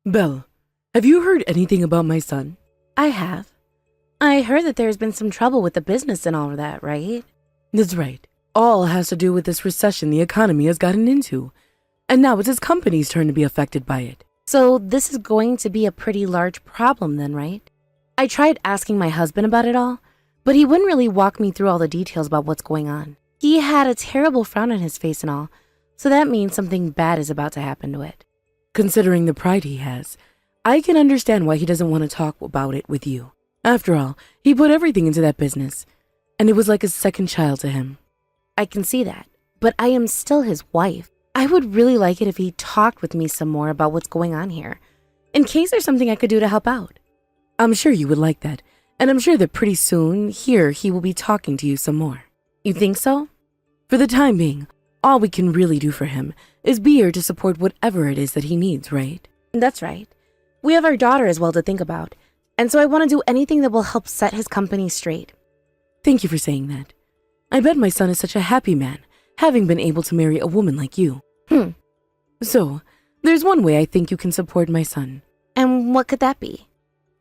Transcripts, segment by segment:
Belle, have you heard anything about my son? I have. I heard that there's been some trouble with the business and all of that, right? That's right. All has to do with this recession the economy has gotten into. And now it's his company's turn to be affected by it. So this is going to be a pretty large problem then, right? I tried asking my husband about it all, but he wouldn't really walk me through all the details about what's going on. He had a terrible frown on his face and all, so that means something bad is about to happen to it. Considering the pride he has, I can understand why he doesn't want to talk about it with you. After all, he put everything into that business, and it was like a second child to him. I can see that, but I am still his wife. I would really like it if he talked with me some more about what's going on here, in case there's something I could do to help out. I'm sure you would like that, and I'm sure that pretty soon here he will be talking to you some more. You think so? For the time being, all we can really do for him is be here to support whatever it is that he needs, right? That's right. We have our daughter as well to think about, and so I want to do anything that will help set his company straight. Thank you for saying that. I bet my son is such a happy man, having been able to marry a woman like you. So, there's one way I think you can support my son. And what could that be?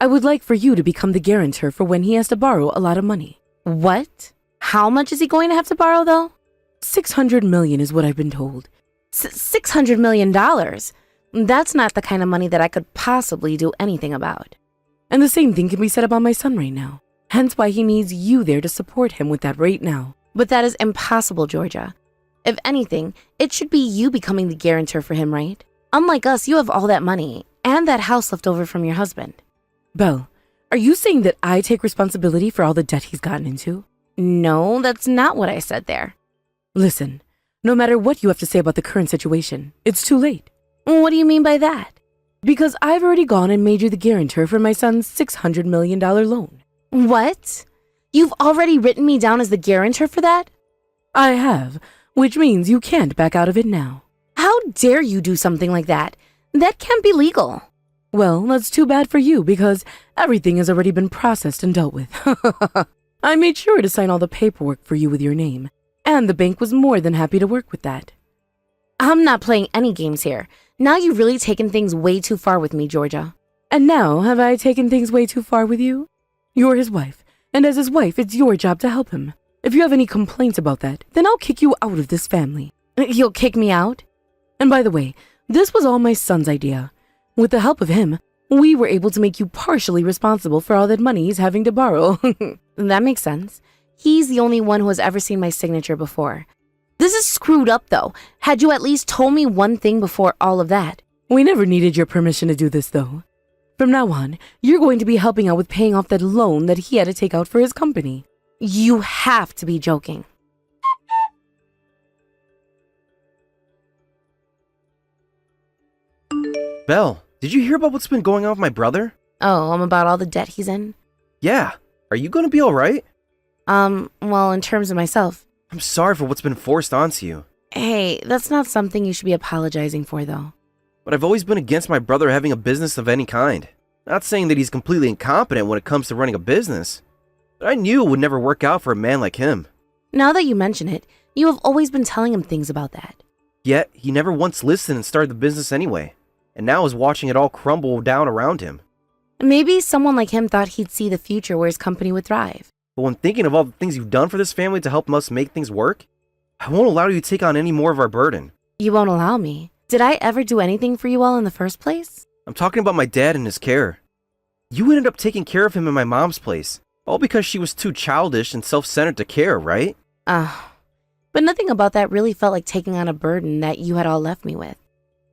I would like for you to become the guarantor for when he has to borrow a lot of money. What? How much is he going to have to borrow, though? 600 million is what I've been told. $600 million? That's not the kind of money that I could possibly do anything about. And the same thing can be said about my son right now. Hence why he needs you there to support him with that right now. But that is impossible, Georgia. If anything, it should be you becoming the guarantor for him, right? Unlike us, you have all that money and that house left over from your husband. Belle, are you saying that I take responsibility for all the debt he's gotten into? No, that's not what I said there. Listen, no matter what you have to say about the current situation, it's too late. What do you mean by that? Because I've already gone and made you the guarantor for my son's $600 million loan. What? You've already written me down as the guarantor for that? I have, which means you can't back out of it now. How dare you do something like that? That can't be legal. Well, that's too bad for you because everything has already been processed and dealt with. I made sure to sign all the paperwork for you with your name, and the bank was more than happy to work with that. I'm not playing any games here. Now you've really taken things way too far with me, Georgia. And now, have I taken things way too far with you? You're his wife, and as his wife, it's your job to help him. If you have any complaints about that, then I'll kick you out of this family. You'll kick me out? And by the way, this was all my son's idea. With the help of him, we were able to make you partially responsible for all that money he's having to borrow. That makes sense. He's the only one who has ever seen my signature before. This is screwed up, though. Had you at least told me one thing before all of that? We never needed your permission to do this, though. From now on, you're going to be helping out with paying off that loan that he had to take out for his company. You have to be joking. Belle, did you hear about what's been going on with my brother? Oh, about all the debt he's in? Yeah. Are you gonna be alright? Well, in terms of myself. I'm sorry for what's been forced onto you. Hey, that's not something you should be apologizing for, though. But I've always been against my brother having a business of any kind. Not saying that he's completely incompetent when it comes to running a business. But I knew it would never work out for a man like him. Now that you mention it, you have always been telling him things about that. Yet, he never once listened and started the business anyway. And now is watching it all crumble down around him. Maybe someone like him thought he'd see the future where his company would thrive. But when thinking of all the things you've done for this family to help us make things work, I won't allow you to take on any more of our burden. You won't allow me? Did I ever do anything for you all in the first place? I'm talking about my dad and his care. You ended up taking care of him in my mom's place, all because she was too childish and self-centered to care, right? But nothing about that really felt like taking on a burden that you had all left me with.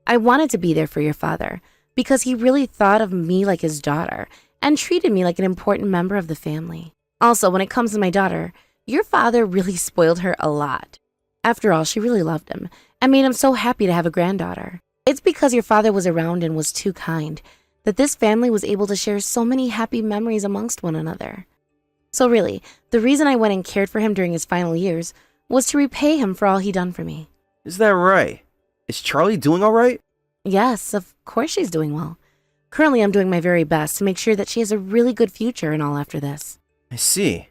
I wanted to be there for your father because he really thought of me like his daughter and treated me like an important member of the family. Also, when it comes to my daughter, your father really spoiled her a lot. After all, she really loved him and made him so happy to have a granddaughter. It's because your father was around and was too kind that this family was able to share so many happy memories amongst one another. So really, the reason I went and cared for him during his final years was to repay him for all he done for me. Is that right? Is Charlie doing all right? Yes, of course she's doing well. Currently, I'm doing my very best to make sure that she has a really good future and all after this. I see.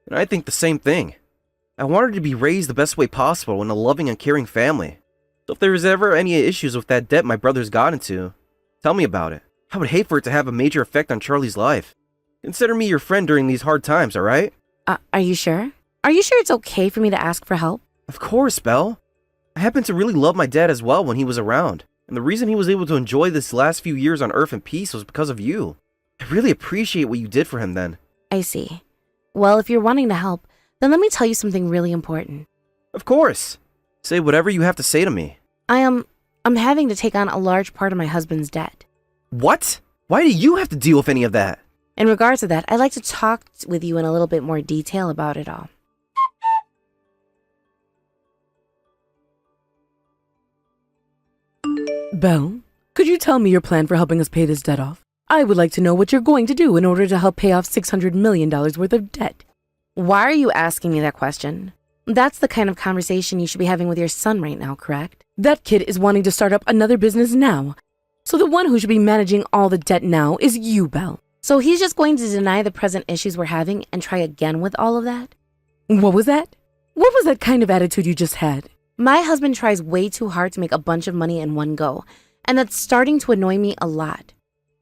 And I think the same thing. I want her to be raised the best way possible in a loving and caring family. So if there is ever any issues with that debt my brother's got into, Tell me about it. I would hate for it to have a major effect on Charlie's life. Consider me your friend during these hard times, alright? Are you sure? Are you sure it's okay for me to ask for help? Of course, Belle. I happen to really love my dad as well when he was around. And the reason he was able to enjoy this last few years on Earth in peace was because of you. I really appreciate what you did for him then. I see. Well, if you're wanting to help, then let me tell you something really important. Of course. Say whatever you have to say to me. I'm having to take on a large part of my husband's debt. What? Why do you have to deal with any of that? In regards to that, I'd like to talk with you in a little bit more detail about it all. Belle, could you tell me your plan for helping us pay this debt off? I would like to know what you're going to do in order to help pay off $600 million worth of debt. Why are you asking me that question? That's the kind of conversation you should be having with your son right now, correct? That kid is wanting to start up another business now. So the one who should be managing all the debt now is you, Belle. So he's just going to deny the present issues we're having and try again with all of that? What was that? What was that kind of attitude you just had? My husband tries way too hard to make a bunch of money in one go, and that's starting to annoy me a lot.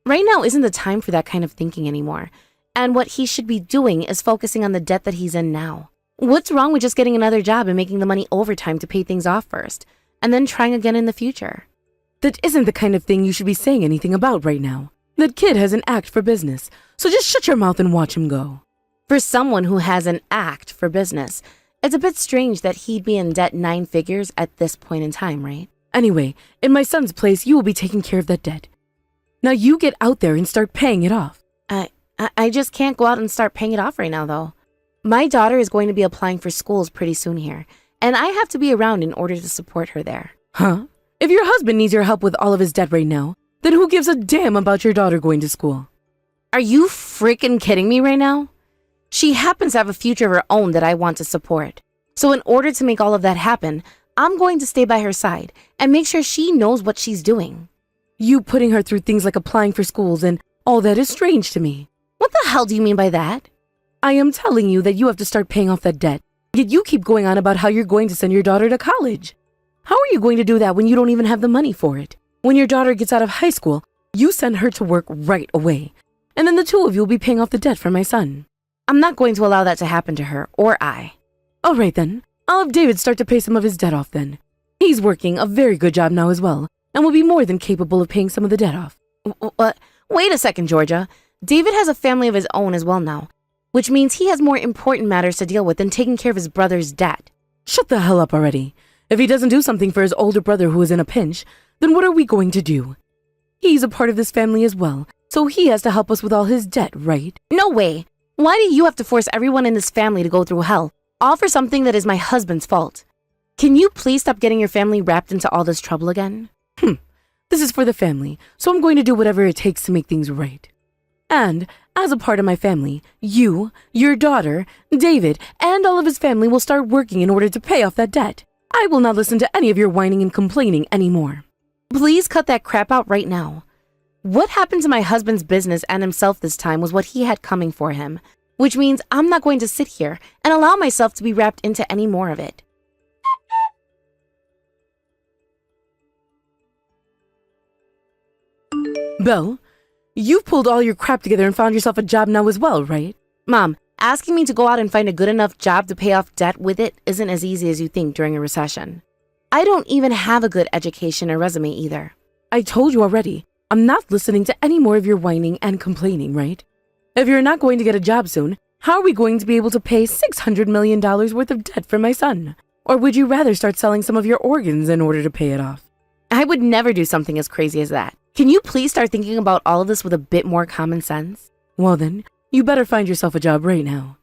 Right now isn't the time for that kind of thinking anymore, and what he should be doing is focusing on the debt that he's in now. What's wrong with just getting another job and making the money overtime to pay things off first, and then trying again in the future? That isn't the kind of thing you should be saying anything about right now. That kid has an act for business, so just shut your mouth and watch him go. For someone who has an act for business, it's a bit strange that he'd be in debt 9 figures at this point in time, right? Anyway, in my son's place, you will be taking care of that debt. Now you get out there and start paying it off. I just can't go out and start paying it off right now, though. My daughter is going to be applying for schools pretty soon here, and I have to be around in order to support her there. Huh? If your husband needs your help with all of his debt right now, then who gives a damn about your daughter going to school? Are you freaking kidding me right now? She happens to have a future of her own that I want to support. So in order to make all of that happen, I'm going to stay by her side and make sure she knows what she's doing. You putting her through things like applying for schools and all that is strange to me. What the hell do you mean by that? I am telling you that you have to start paying off that debt. Yet you keep going on about how you're going to send your daughter to college. How are you going to do that when you don't even have the money for it? When your daughter gets out of high school, you send her to work right away. And then the two of you will be paying off the debt for my son. I'm not going to allow that to happen to her, or I. All right then. I'll have David start to pay some of his debt off then. He's working a very good job now as well, and will be more than capable of paying some of the debt off. Wait a second, Georgia. David has a family of his own as well now, which means he has more important matters to deal with than taking care of his brother's debt. Shut the hell up already. If he doesn't do something for his older brother who is in a pinch, then what are we going to do? He's a part of this family as well, so he has to help us with all his debt, right? No way. Why do you have to force everyone in this family to go through hell, all for something that is my husband's fault? Can you please stop getting your family wrapped into all this trouble again? This is for the family, so I'm going to do whatever it takes to make things right. And, as a part of my family, you, your daughter, David, and all of his family will start working in order to pay off that debt. I will not listen to any of your whining and complaining anymore. Please cut that crap out right now. What happened to my husband's business and himself this time was what he had coming for him, which means I'm not going to sit here and allow myself to be wrapped into any more of it. Belle, you've pulled all your crap together and found yourself a job now as well, right? Mom, asking me to go out and find a good enough job to pay off debt with it isn't as easy as you think during a recession. I don't even have a good education or resume either. I told you already, I'm not listening to any more of your whining and complaining, right? If you're not going to get a job soon, how are we going to be able to pay $600 million worth of debt for my son? Or would you rather start selling some of your organs in order to pay it off? I would never do something as crazy as that. Can you please start thinking about all of this with a bit more common sense? Well then, you better find yourself a job right now.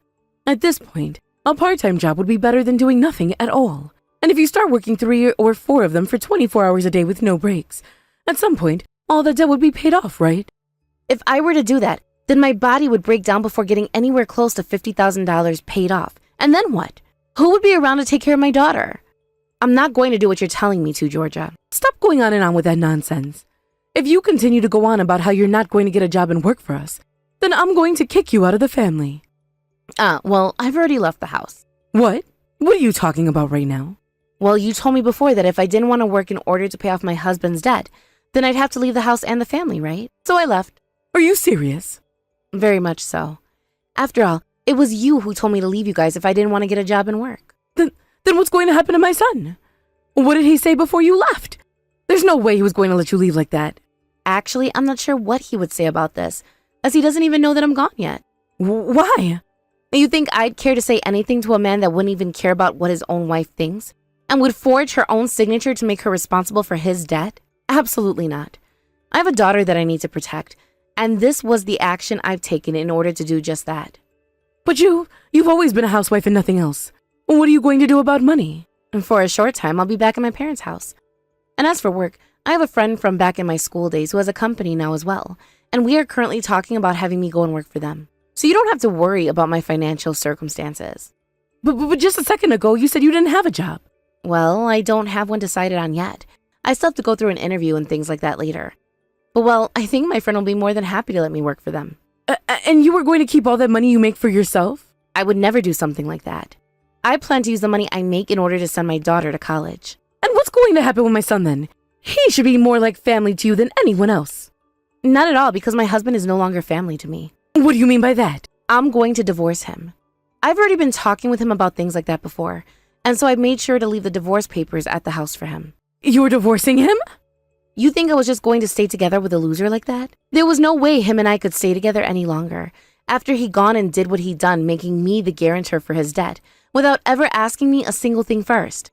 At this point, a part-time job would be better than doing nothing at all. And if you start working 3 or 4 of them for 24 hours a day with no breaks, at some point, all the debt would be paid off, right? If I were to do that, then my body would break down before getting anywhere close to $50,000 paid off. And then what? Who would be around to take care of my daughter? I'm not going to do what you're telling me to, Georgia. Stop going on and on with that nonsense. If you continue to go on about how you're not going to get a job and work for us, then I'm going to kick you out of the family. Well, I've already left the house. What? What are you talking about right now? Well, you told me before that if I didn't want to work in order to pay off my husband's debt, Then I'd have to leave the house and the family, right? So I left. Are you serious? Very much so. After all, it was you who told me to leave you guys if I didn't want to get a job and work. Then what's going to happen to my son? What did he say before you left? There's no way he was going to let you leave like that. Actually, I'm not sure what he would say about this, as he doesn't even know that I'm gone yet. Why? You think I'd care to say anything to a man that wouldn't even care about what his own wife thinks? And would forge her own signature to make her responsible for his debt? Absolutely not. I have a daughter that I need to protect, and this was the action I've taken in order to do just that. But you've always been a housewife and nothing else. What are you going to do about money? And for a short time, I'll be back at my parents' house. And as for work, I have a friend from back in my school days who has a company now as well, and we are currently talking about having me go and work for them. So you don't have to worry about my financial circumstances. But just a second ago, you said you didn't have a job. Well, I don't have one decided on yet. I still have to go through an interview and things like that later. But well, I think my friend will be more than happy to let me work for them. And you were going to keep all that money you make for yourself? I would never do something like that. I plan to use the money I make in order to send my daughter to college. And what's going to happen with my son then? He should be more like family to you than anyone else. Not at all, because my husband is no longer family to me. What do you mean by that? I'm going to divorce him. I've already been talking with him about things like that before, and so I made sure to leave the divorce papers at the house for him. You're divorcing him? You think I was just going to stay together with a loser like that? There was no way him and I could stay together any longer, after he gone and did what he done, making me the guarantor for his debt, without ever asking me a single thing first.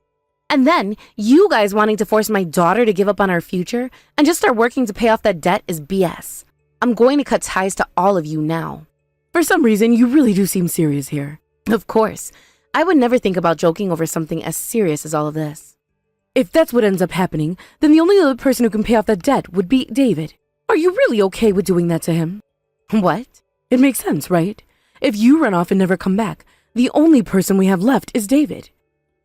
And then, you guys wanting to force my daughter to give up on our future and just start working to pay off that debt is BS. I'm going to cut ties to all of you now. For some reason, you really do seem serious here. Of course. I would never think about joking over something as serious as all of this. If that's what ends up happening, then the only other person who can pay off that debt would be David. Are you really okay with doing that to him? What? It makes sense, right? If you run off and never come back, the only person we have left is David.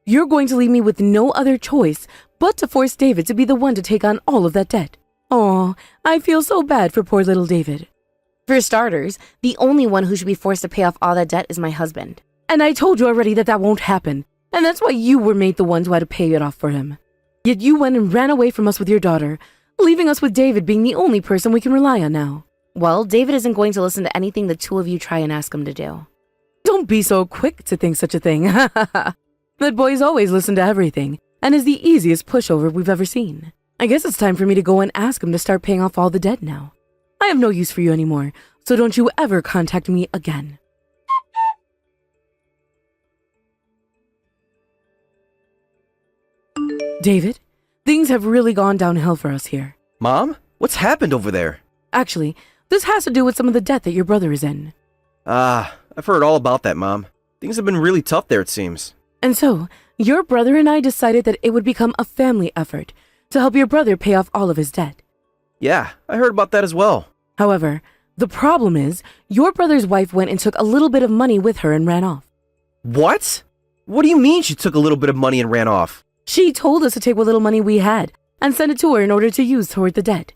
You're going to leave me with no other choice but to force David to be the one to take on all of that debt. Oh, I feel so bad for poor little David. For starters, the only one who should be forced to pay off all that debt is my husband. And I told you already that won't happen. And that's why you were made the one who had to pay it off for him. Yet you went and ran away from us with your daughter, leaving us with David being the only person we can rely on now. Well, David isn't going to listen to anything the two of you try and ask him to do. Don't be so quick to think such a thing. That boy's always listened to everything, and is the easiest pushover we've ever seen. I guess it's time for me to go and ask him to start paying off all the debt now. I have no use for you anymore, so don't you ever contact me again. David, things have really gone downhill for us here. Mom? What's happened over there? Actually, this has to do with some of the debt that your brother is in. I've heard all about that, Mom. Things have been really tough there, it seems. And so, your brother and I decided that it would become a family effort to help your brother pay off all of his debt. Yeah, I heard about that as well. However, the problem is, your brother's wife went and took a little bit of money with her and ran off. What? What do you mean she took a little bit of money and ran off? She told us to take what little money we had and send it to her in order to use toward the debt.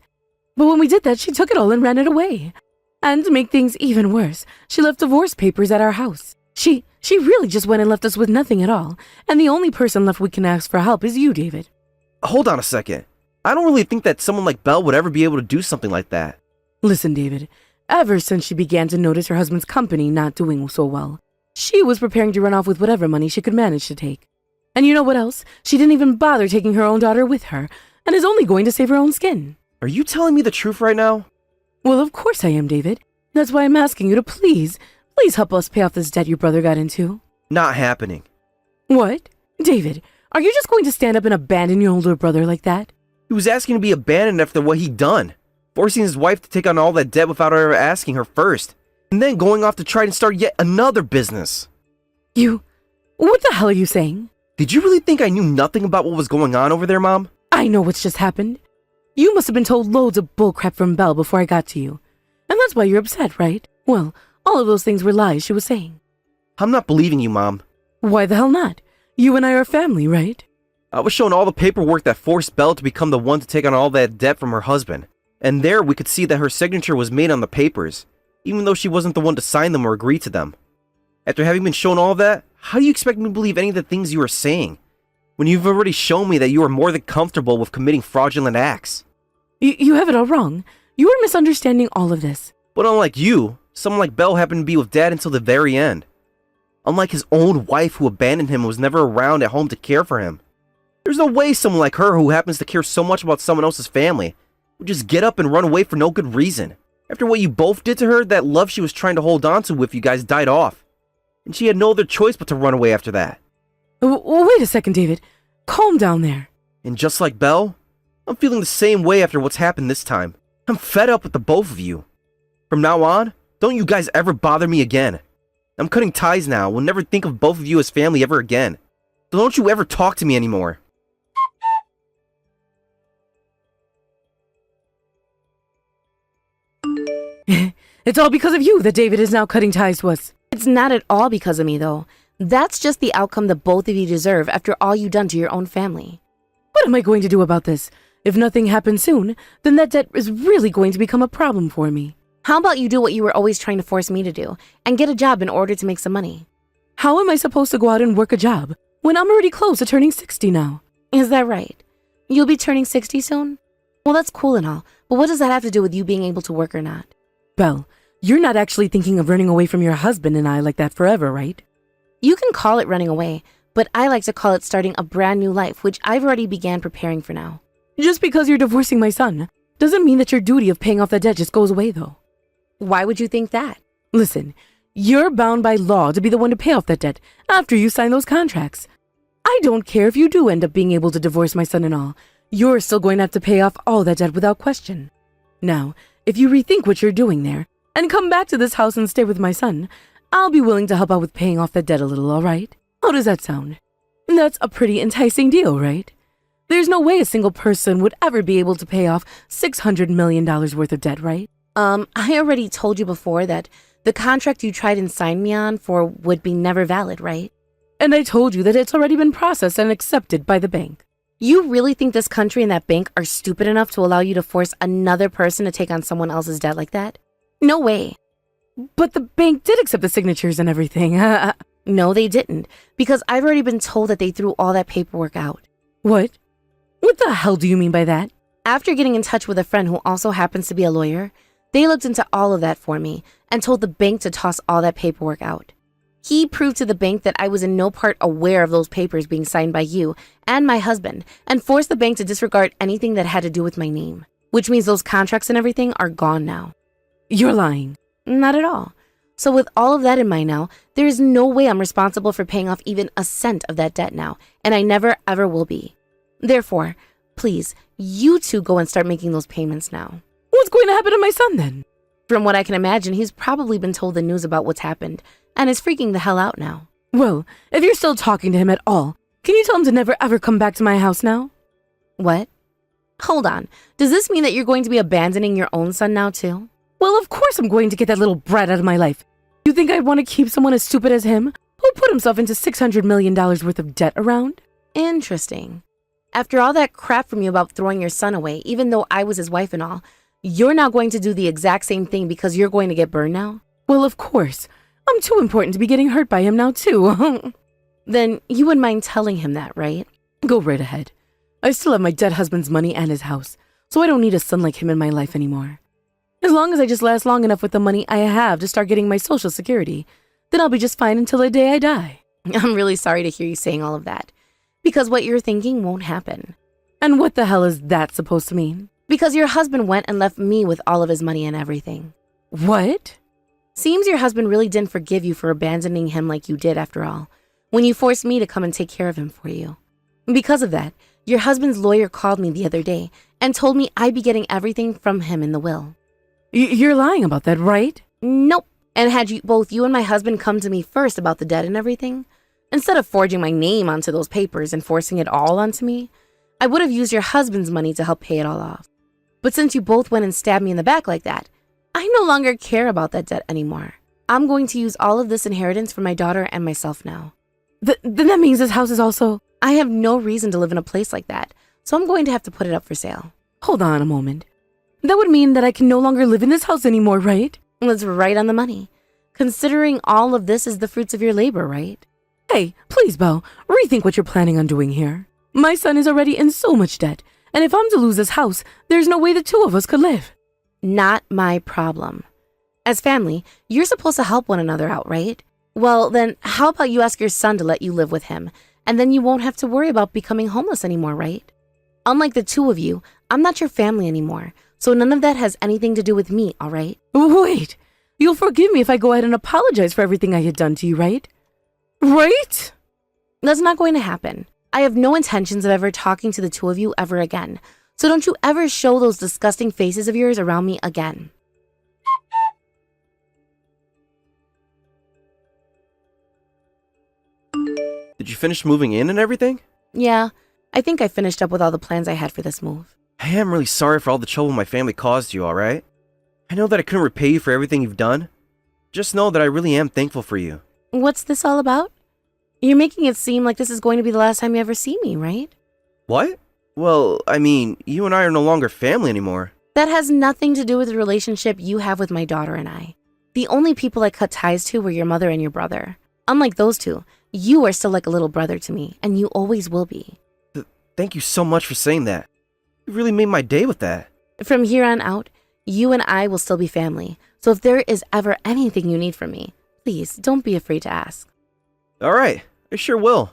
But when we did that, she took it all and ran it away. And to make things even worse, she left divorce papers at our house. She really just went and left us with nothing at all, and the only person left we can ask for help is you, David. Hold on a second. I don't really think that someone like Belle would ever be able to do something like that. Listen, David, ever since she began to notice her husband's company not doing so well, she was preparing to run off with whatever money she could manage to take. And you know what else? She didn't even bother taking her own daughter with her, and is only going to save her own skin. Are you telling me the truth right now? Well, of course I am, David. That's why I'm asking you to please help us pay off this debt your brother got into. Not happening. What? David, are you just going to stand up and abandon your older brother like that? He was asking to be abandoned after what he'd done, forcing his wife to take on all that debt without ever asking her first, and then going off to try and start yet another business. What the hell are you saying? Did you really think I knew nothing about what was going on over there, Mom? I know what's just happened. You must have been told loads of bullcrap from Belle before I got to you. And that's why you're upset, right? Well, all of those things were lies she was saying. I'm not believing you, Mom. Why the hell not? You and I are family, right? I was shown all the paperwork that forced Belle to become the one to take on all that debt from her husband. And there we could see that her signature was made on the papers, even though she wasn't the one to sign them or agree to them. After having been shown all that, how do you expect me to believe any of the things you are saying, when you've already shown me that you are more than comfortable with committing fraudulent acts? You have it all wrong. You are misunderstanding all of this. But unlike you, someone like Bell happened to be with Dad until the very end. Unlike his own wife who abandoned him and was never around at home to care for him. There's no way someone like her who happens to care so much about someone else's family would just get up and run away for no good reason. After what you both did to her, that love she was trying to hold on to with you guys died off. And she had no other choice but to run away after that. Wait a second, David. Calm down there. And just like Belle, I'm feeling the same way after what's happened this time. I'm fed up with the both of you. From now on, don't you guys ever bother me again. I'm cutting ties now. We'll never think of both of you as family ever again. So don't you ever talk to me anymore. It's all because of you that David is now cutting ties to us. It's not at all because of me, though. That's just the outcome that both of you deserve after all you've done to your own family. What am I going to do about this? If nothing happens soon, then that debt is really going to become a problem for me. How about you do what you were always trying to force me to do and get a job in order to make some money? How am I supposed to go out and work a job when I'm already close to turning 60 now? Is that right? You'll be turning 60 soon? Well, that's cool and all, but what does that have to do with you being able to work or not? Belle, you're not actually thinking of running away from your husband and I like that forever, right? You can call it running away, but I like to call it starting a brand new life, which I've already began preparing for now. Just because you're divorcing my son doesn't mean that your duty of paying off that debt just goes away, though. Why would you think that? Listen, you're bound by law to be the one to pay off that debt after you sign those contracts. I don't care if you do end up being able to divorce my son and all. You're still going to have to pay off all that debt without question. Now, if you rethink what you're doing there and come back to this house and stay with my son, I'll be willing to help out with paying off that debt a little, all right? How does that sound? That's a pretty enticing deal, right? There's no way a single person would ever be able to pay off $600 million worth of debt, right? I already told you before that the contract you tried and signed me on for would be never valid, right? And I told you that it's already been processed and accepted by the bank. You really think this country and that bank are stupid enough to allow you to force another person to take on someone else's debt like that? No way. But the bank did accept the signatures and everything. No, they didn't, because I've already been told that they threw all that paperwork out. What? What the hell do you mean by that? After getting in touch with a friend who also happens to be a lawyer, they looked into all of that for me and told the bank to toss all that paperwork out. He proved to the bank that I was in no part aware of those papers being signed by you and my husband and forced the bank to disregard anything that had to do with my name, which means those contracts and everything are gone now. You're lying. Not at all. So with all of that in mind now, there is no way I'm responsible for paying off even a cent of that debt now, and I never ever will be. Therefore, please, you two go and start making those payments now. What's going to happen to my son then? From what I can imagine, he's probably been told the news about what's happened and is freaking the hell out now. Well, if you're still talking to him at all, can you tell him to never ever come back to my house now? What? Hold on. Does this mean that you're going to be abandoning your own son now too? Well, of course I'm going to get that little brat out of my life. You think I'd want to keep someone as stupid as him, who put himself into $600 million worth of debt around? Interesting. After all that crap from you about throwing your son away, even though I was his wife and all, you're now going to do the exact same thing because you're going to get burned now? Well, of course. I'm too important to be getting hurt by him now, too. Then you wouldn't mind telling him that, right? Go right ahead. I still have my dead husband's money and his house, so I don't need a son like him in my life anymore. As long as I just last long enough with the money I have to start getting my Social Security, then I'll be just fine until the day I die. I'm really sorry to hear you saying all of that, because what you're thinking won't happen. And what the hell is that supposed to mean? Because your husband went and left me with all of his money and everything. What? Seems your husband really didn't forgive you for abandoning him like you did after all, when you forced me to come and take care of him for you. Because of that, your husband's lawyer called me the other day and told me I'd be getting everything from him in the will. You're lying about that, right? Nope. And had both you and my husband come to me first about the debt and everything, instead of forging my name onto those papers and forcing it all onto me, I would have used your husband's money to help pay it all off. But since you both went and stabbed me in the back like that, I no longer care about that debt anymore. I'm going to use all of this inheritance for my daughter and myself now. Then that means this house is also... I have no reason to live in a place like that, so I'm going to have to put it up for sale. Hold on a moment. That would mean that I can no longer live in this house anymore, right? That's right on the money. Considering all of this is the fruits of your labor, right? Hey, please, Bo, rethink what you're planning on doing here. My son is already in so much debt, And if I'm to lose this house, there's no way the two of us could live. Not my problem. As family, you're supposed to help one another out, right? Well, then how about you ask your son to let you live with him, and then you won't have to worry about becoming homeless anymore, right? Unlike the two of you, I'm not your family anymore, so none of that has anything to do with me, all right? Wait, you'll forgive me if I go ahead and apologize for everything I had done to you, right? Right? That's not going to happen. I have no intentions of ever talking to the two of you ever again, so don't you ever show those disgusting faces of yours around me again. Did you finish moving in and everything? Yeah, I think I finished up with all the plans I had for this move. I am really sorry for all the trouble my family caused you, alright? I know that I couldn't repay you for everything you've done. Just know that I really am thankful for you. What's this all about? You're making it seem like this is going to be the last time you ever see me, right? What? Well, I mean, you and I are no longer family anymore. That has nothing to do with the relationship you have with my daughter and I. The only people I cut ties to were your mother and your brother. Unlike those two, you are still like a little brother to me, and you always will be. Thank you so much for saying that. You really made my day with that. From here on out, you and I will still be family, so if there is ever anything you need from me, please don't be afraid to ask. Alright, I sure will.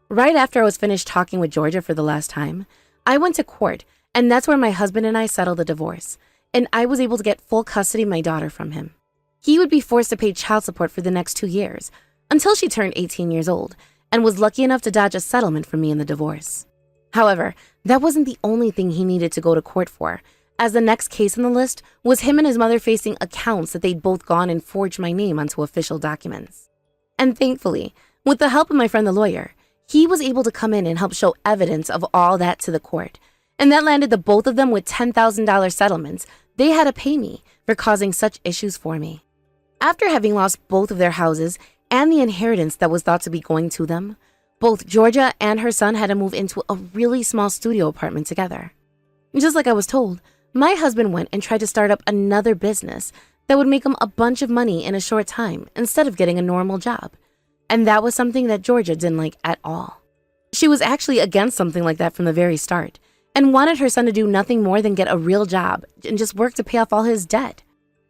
Right after I was finished talking with Georgia for the last time, I went to court, and that's where my husband and I settled the divorce, and I was able to get full custody of my daughter from him. He would be forced to pay child support for the next 2 years, until she turned 18 years old, and was lucky enough to dodge a settlement from me in the divorce. However, that wasn't the only thing he needed to go to court for, as the next case on the list was him and his mother facing accounts that they'd both gone and forged my name onto official documents. And thankfully, with the help of my friend the lawyer, he was able to come in and help show evidence of all that to the court, and that landed the both of them with $10,000 settlements they had to pay me for causing such issues for me. After having lost both of their houses and the inheritance that was thought to be going to them, both Georgia and her son had to move into a really small studio apartment together. Just like I was told, my husband went and tried to start up another business that would make him a bunch of money in a short time instead of getting a normal job. And that was something that Georgia didn't like at all. She was actually against something like that from the very start and wanted her son to do nothing more than get a real job and just work to pay off all his debt.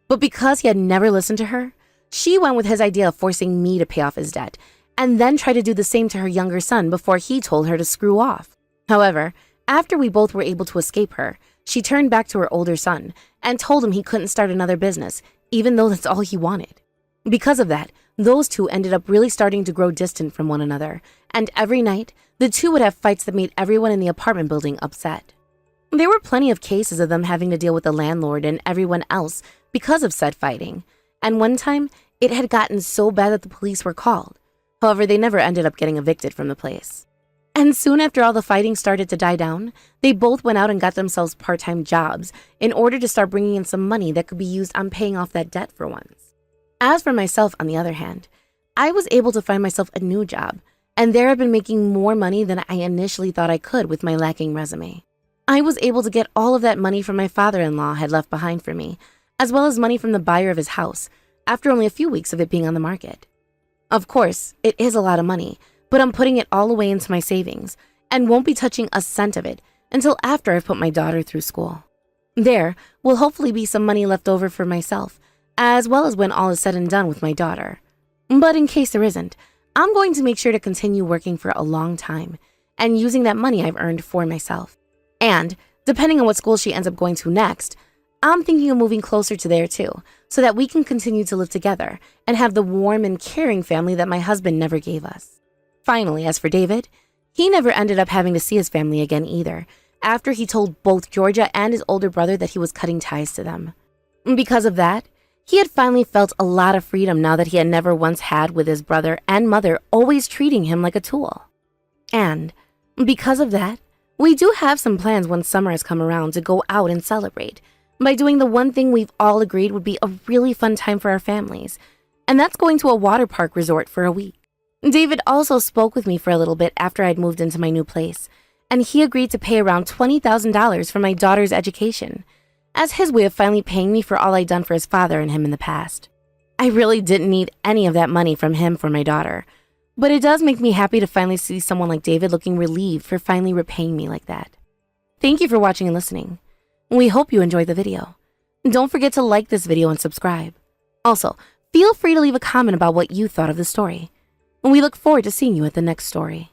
But because he had never listened to her, she went with his idea of forcing me to pay off his debt and then tried to do the same to her younger son before he told her to screw off. However, after we both were able to escape her, she turned back to her older son and told him he couldn't start another business, even though that's all he wanted. Because of that, those two ended up really starting to grow distant from one another, and every night, the two would have fights that made everyone in the apartment building upset. There were plenty of cases of them having to deal with the landlord and everyone else because of said fighting, and one time, it had gotten so bad that the police were called. However, they never ended up getting evicted from the place. And soon after all the fighting started to die down, they both went out and got themselves part-time jobs in order to start bringing in some money that could be used on paying off that debt for once. As for myself, on the other hand, I was able to find myself a new job, and there I've been making more money than I initially thought I could with my lacking resume. I was able to get all of that money from my father-in-law had left behind for me, as well as money from the buyer of his house, after only a few weeks of it being on the market. Of course, it is a lot of money, but I'm putting it all away into my savings and won't be touching a cent of it until after I've put my daughter through school. There will hopefully be some money left over for myself, as well as when all is said and done with my daughter. But in case there isn't, I'm going to make sure to continue working for a long time and using that money I've earned for myself. And depending on what school she ends up going to next, I'm thinking of moving closer to there too, so that we can continue to live together and have the warm and caring family that my husband never gave us. Finally, as for David, he never ended up having to see his family again either, after he told both Georgia and his older brother that he was cutting ties to them. Because of that, he had finally felt a lot of freedom now that he had never once had with his brother and mother always treating him like a tool. And because of that, we do have some plans when summer has come around to go out and celebrate by doing the one thing we've all agreed would be a really fun time for our families, and that's going to a water park resort for a week. David also spoke with me for a little bit after I'd moved into my new place, and he agreed to pay around $20,000 for my daughter's education, as his way of finally paying me for all I'd done for his father and him in the past. I really didn't need any of that money from him for my daughter, But it does make me happy to finally see someone like David looking relieved for finally repaying me like that. Thank you for watching and listening. We hope you enjoyed the video. Don't forget to like this video and subscribe. Also, feel free to leave a comment about what you thought of the story. And we look forward to seeing you at the next story.